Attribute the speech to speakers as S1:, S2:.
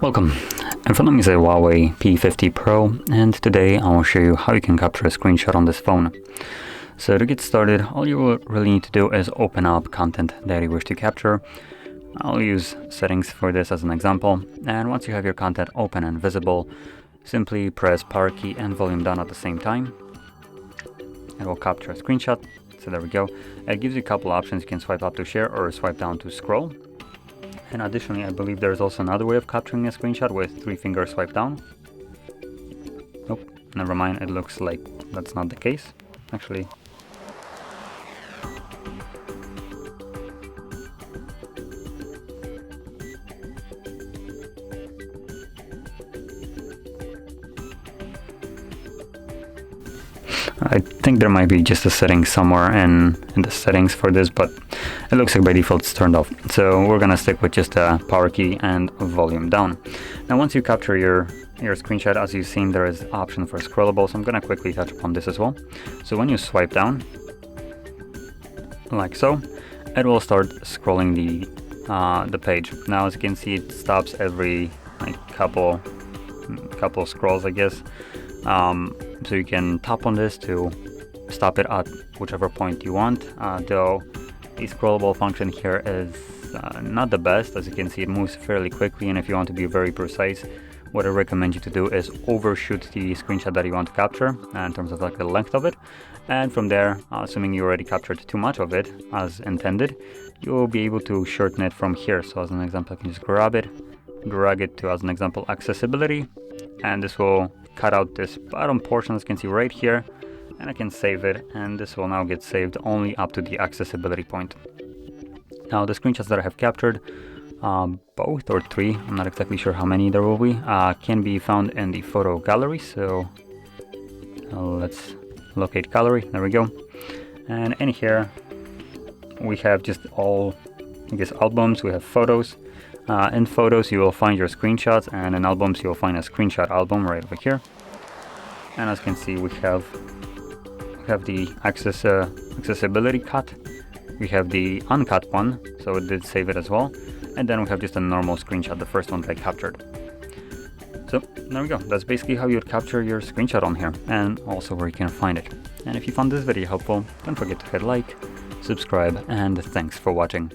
S1: Welcome. In front of me is a HUAWEI P50 Pro, and today I will show you how you can capture a screenshot on this phone. So to get started, all you will really need to do is open up content that you wish to capture. I'll use settings for this as an example, and once you have your content open and visible, simply press power key and volume down at the same time. It will capture a screenshot. So there we go. It gives you a couple options. You can swipe up to share or swipe down to scroll. And additionally, I believe there's also another way of capturing a screenshot with 3-finger swipe down. Nope, never mind, it looks like that's not the case. Actually, I think there might be just a setting somewhere in the settings for this, but it looks like by default it's turned off. So we're gonna stick with just a power key and volume down. Now once you capture your screenshot, as you've seen, there is option for scrollable, so I'm gonna quickly touch upon this as well. So when you swipe down, like so, it will start scrolling the page. Now as you can see, it stops every couple scrolls, I guess. So you can tap on this to stop it at whichever point you want, though the scrollable function here is not the best. As you can see, it moves fairly quickly, and if you want to be very precise, what I recommend you to do is overshoot the screenshot that you want to capture in terms of like the length of it, and from there, assuming you already captured too much of it as intended, you'll be able to shorten it from here. So as an example, I can just grab it, drag it to, as an example, accessibility, and this will cut out this bottom portion, as you can see right here, and I can save it, and this will now get saved only up to the accessibility point. Now the screenshots that I have captured, both or 3, I'm not exactly sure how many there will be, can be found in the photo gallery. So let's locate gallery, there we go. And in here we have just all, I guess, albums. We have photos. In photos you will find your screenshots, and in albums you will find a screenshot album right over here. And as you can see, we have the accessibility cut, we have the uncut one, so it did save it as well, and then we have just a normal screenshot, the first one that I captured. So there we go, that's basically how you would capture your screenshot on here, and also where you can find it. And if you found this video helpful, don't forget to hit like, subscribe, and thanks for watching.